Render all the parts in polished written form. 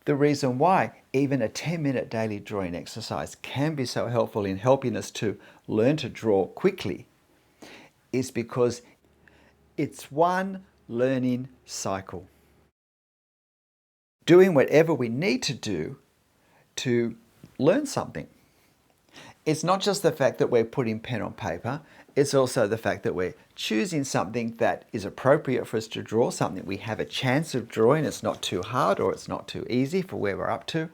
The reason why even a 10-minute daily drawing exercise can be so helpful in helping us to learn to draw quickly is because it's one learning cycle. Doing whatever we need to do to learn something. It's not just the fact that we're putting pen on paper, it's also the fact that we're choosing something that is appropriate for us to draw, something we have a chance of drawing. It's not too hard or it's not too easy for where we're up to.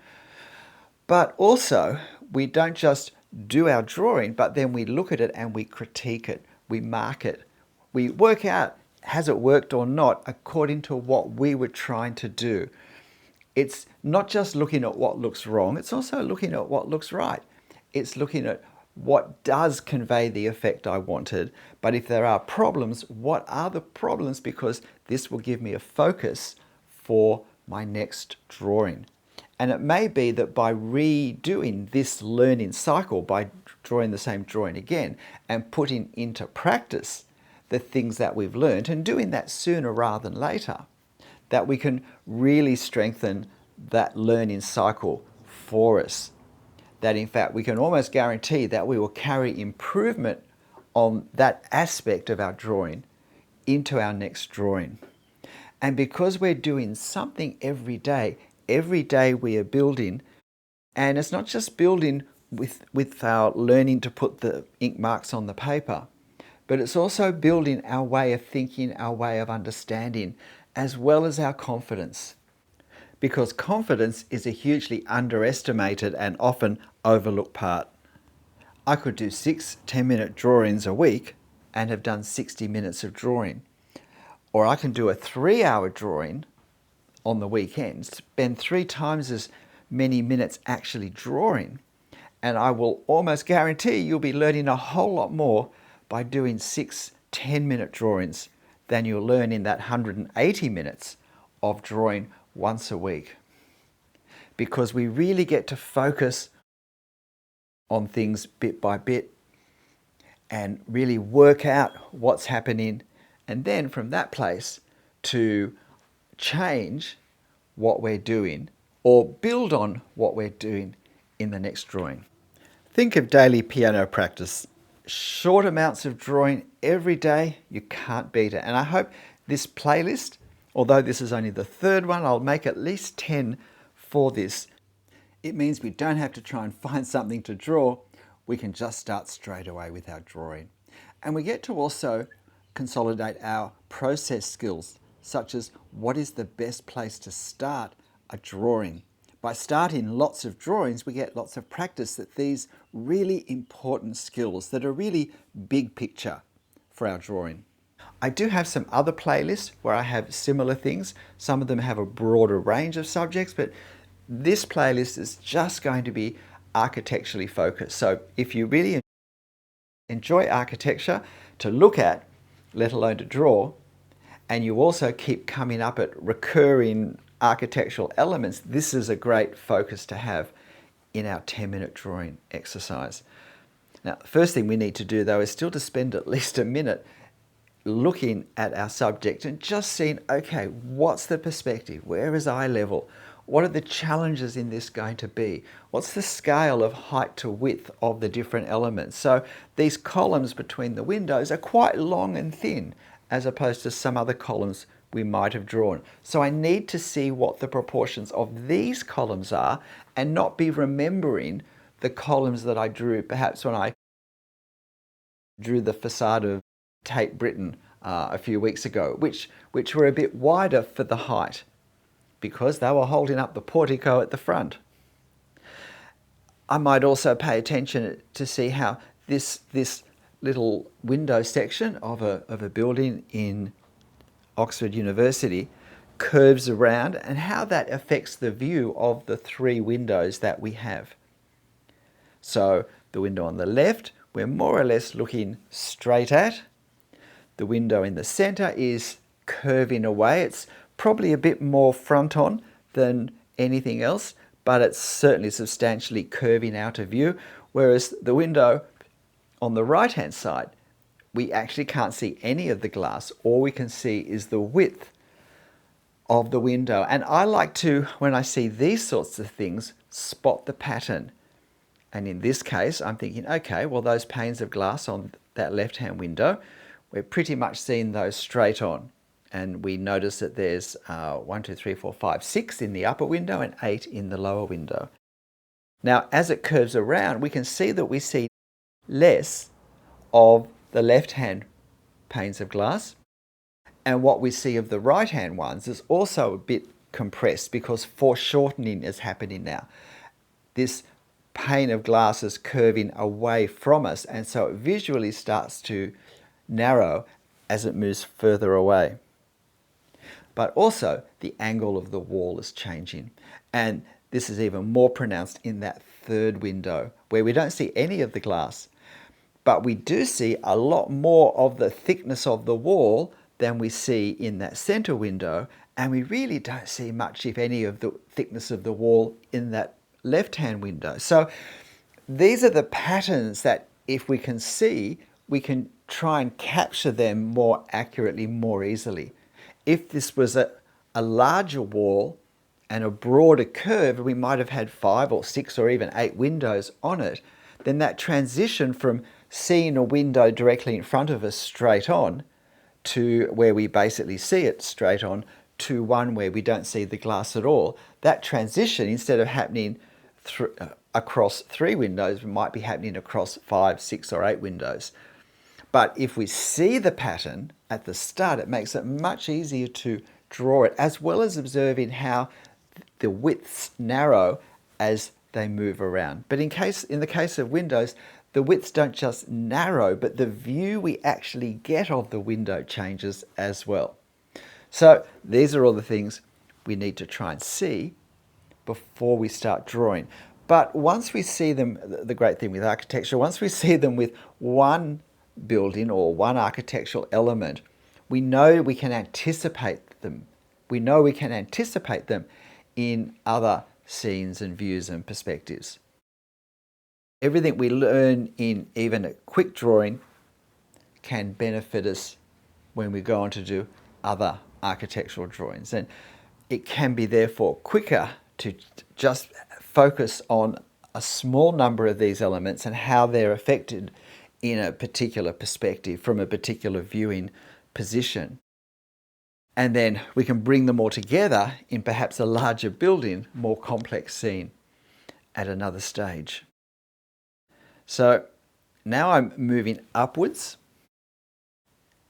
But also, we don't just do our drawing, but then we look at it and we critique it, we mark it, we work out, has it worked or not, according to what we were trying to do. It's not just looking at what looks wrong, it's also looking at what looks right. It's looking at what does convey the effect I wanted, but if there are problems, what are the problems? Because this will give me a focus for my next drawing. And it may be that by redoing this learning cycle, by drawing the same drawing again and putting into practice the things that we've learned and doing that sooner rather than later, that we can really strengthen that learning cycle for us. That in fact we can almost guarantee that we will carry improvement on that aspect of our drawing into our next drawing. And because we're doing something every day we are building, and it's not just building with our learning to put the ink marks on the paper, but it's also building our way of thinking, our way of understanding, as well as our confidence. Because confidence is a hugely underestimated and often overlooked part. I could do 6 10-minute drawings a week and have done 60 minutes of drawing. Or I can do a 3-hour drawing on the weekend, spend 3 times as many minutes actually drawing, and I will almost guarantee you'll be learning a whole lot more by doing 6 10-minute drawings than you'll learn in that 180 minutes of drawing once a week. Because we really get to focus on things bit by bit and really work out what's happening, and then from that place to change what we're doing or build on what we're doing in the next drawing. Think of daily piano practice. Short amounts of drawing every day, you can't beat it. And I hope this playlist, although this is only the 3rd one, I'll make at least 10 for this. It means we don't have to try and find something to draw. We can just start straight away with our drawing. And we get to also consolidate our process skills, such as what is the best place to start a drawing. By starting lots of drawings, we get lots of practice at these really important skills that are really big picture for our drawing. I do have some other playlists where I have similar things. Some of them have a broader range of subjects, but this playlist is just going to be architecturally focused. So if you really enjoy architecture to look at, let alone to draw, and you also keep coming up at recurring architectural elements, this is a great focus to have in our 10-minute drawing exercise. Now, the first thing we need to do though is still to spend at least a minute looking at our subject and just seeing, okay, what's the perspective? Where is eye level? What are the challenges in this going to be? What's the scale of height to width of the different elements? So these columns between the windows are quite long and thin, as opposed to some other columns we might have drawn. So I need to see what the proportions of these columns are and not be remembering the columns that I drew perhaps when I drew the facade of Tate Britain a few weeks ago, which were a bit wider for the height because they were holding up the portico at the front. I might also pay attention to see how this little window section of a building in Oxford University curves around and how that affects the view of the 3 windows that we have. So the window on the left, we're more or less looking straight at. The window in the center is curving away. It's probably a bit more front on than anything else, but it's certainly substantially curving out of view. Whereas the window on the right hand side, we actually can't see any of the glass. All we can see is the width of the window. And I like to, when I see these sorts of things, spot the pattern. And in this case, I'm thinking, okay, well, those panes of glass on that left-hand window, we're pretty much seeing those straight on. And we notice that there's 1, 2, 3, 4, 5, 6 in the upper window and 8 in the lower window. Now, as it curves around, we can see that we see less of the left-hand panes of glass. And what we see of the right-hand ones is also a bit compressed because foreshortening is happening now. This pane of glass is curving away from us, and so it visually starts to narrow as it moves further away. But also the angle of the wall is changing, and this is even more pronounced in that third window where we don't see any of the glass, but we do see a lot more of the thickness of the wall than we see in that center window, and we really don't see much, if any, of the thickness of the wall in that left-hand window. So these are the patterns that if we can see, we can try and capture them more accurately, more easily. If this was a larger wall and a broader curve, we might have had 5 or 6 or even 8 windows on it, then that transition from seeing a window directly in front of us straight on to where we basically see it straight on to one where we don't see the glass at all, that transition, instead of happening across 3 windows, might be happening across 5, 6 or 8 windows. But if we see the pattern at the start, it makes it much easier to draw it, as well as observing how the widths narrow as they move around. But in the case of windows, the widths don't just narrow, but the view we actually get of the window changes as well. So these are all the things we need to try and see before we start drawing. But once we see them, the great thing with architecture, once we see them with one building or one architectural element, we know we can anticipate them. We know we can anticipate them in other scenes and views and perspectives. Everything we learn in even a quick drawing can benefit us when we go on to do other architectural drawings. And it can be therefore quicker to just focus on a small number of these elements and how they're affected in a particular perspective from a particular viewing position. And then we can bring them all together in perhaps a larger building, more complex scene at another stage. So now I'm moving upwards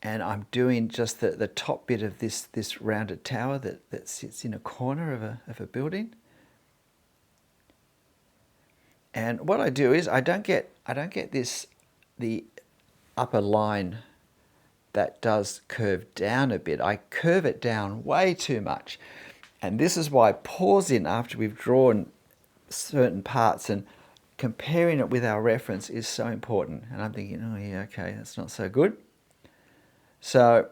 and I'm doing just the top bit of this rounded tower that sits in a corner of a building. And what I do is I don't get the upper line that does curve down a bit. I curve it down way too much. And this is why pausing after we've drawn certain parts and comparing it with our reference is so important. And I'm thinking, oh yeah, okay, that's not so good. So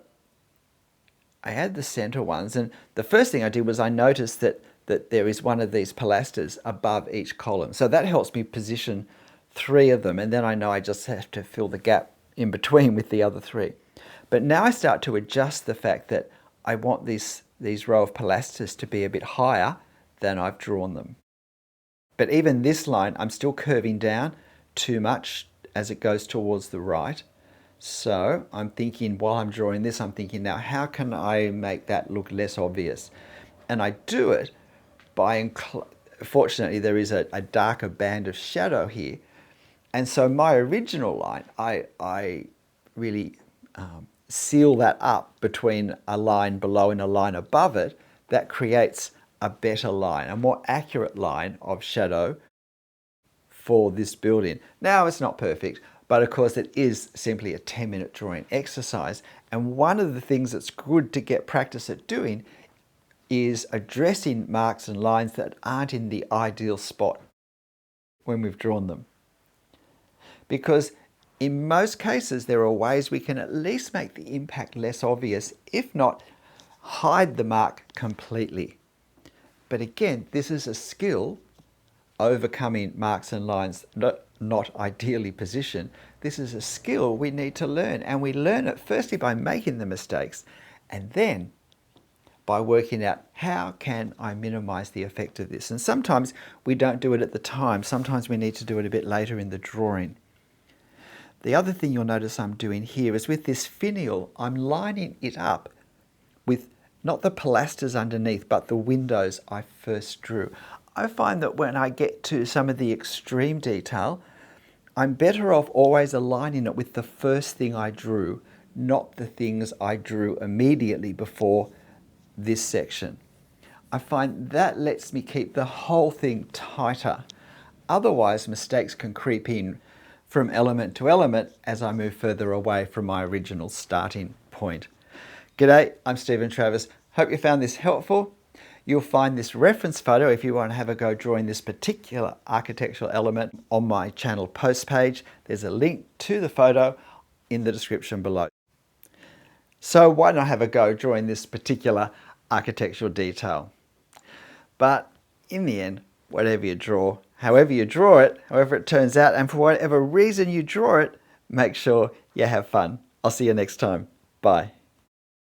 I had the center ones, and the first thing I did was I noticed that there is one of these pilasters above each column. So that helps me position 3 of them, and then I know I just have to fill the gap in between with the other 3. But now I start to adjust the fact that I want these row of pilasters to be a bit higher than I've drawn them. But even this line, I'm still curving down too much as it goes towards the right. So I'm thinking, while I'm drawing this, I'm thinking, now how can I make that look less obvious? And I do it by, fortunately there is a darker band of shadow here. And so my original line, I really seal that up between a line below and a line above it. That creates a better line, a more accurate line of shadow for this building. Now it's not perfect, but of course it is simply a 10-minute drawing exercise. And one of the things that's good to get practice at doing is addressing marks and lines that aren't in the ideal spot when we've drawn them. Because in most cases there are ways we can at least make the impact less obvious, if not hide the mark completely. But again, this is a skill, overcoming marks and lines not ideally positioned. This is a skill we need to learn, and we learn it firstly by making the mistakes, and then by working out how can I minimize the effect of this. And sometimes we don't do it at the time. Sometimes we need to do it a bit later in the drawing. The other thing you'll notice I'm doing here is with this finial, I'm lining it up with not the pilasters underneath, but the windows I first drew. I find that when I get to some of the extreme detail, I'm better off always aligning it with the first thing I drew, not the things I drew immediately before this section. I find that lets me keep the whole thing tighter. Otherwise, mistakes can creep in from element to element as I move further away from my original starting point. G'day, I'm Stephen Travers. Hope you found this helpful. You'll find this reference photo if you want to have a go drawing this particular architectural element on my channel post page. There's a link to the photo in the description below. So why not have a go drawing this particular architectural detail? But in the end, whatever you draw, however you draw it, however it turns out, and for whatever reason you draw it, make sure you have fun. I'll see you next time. Bye.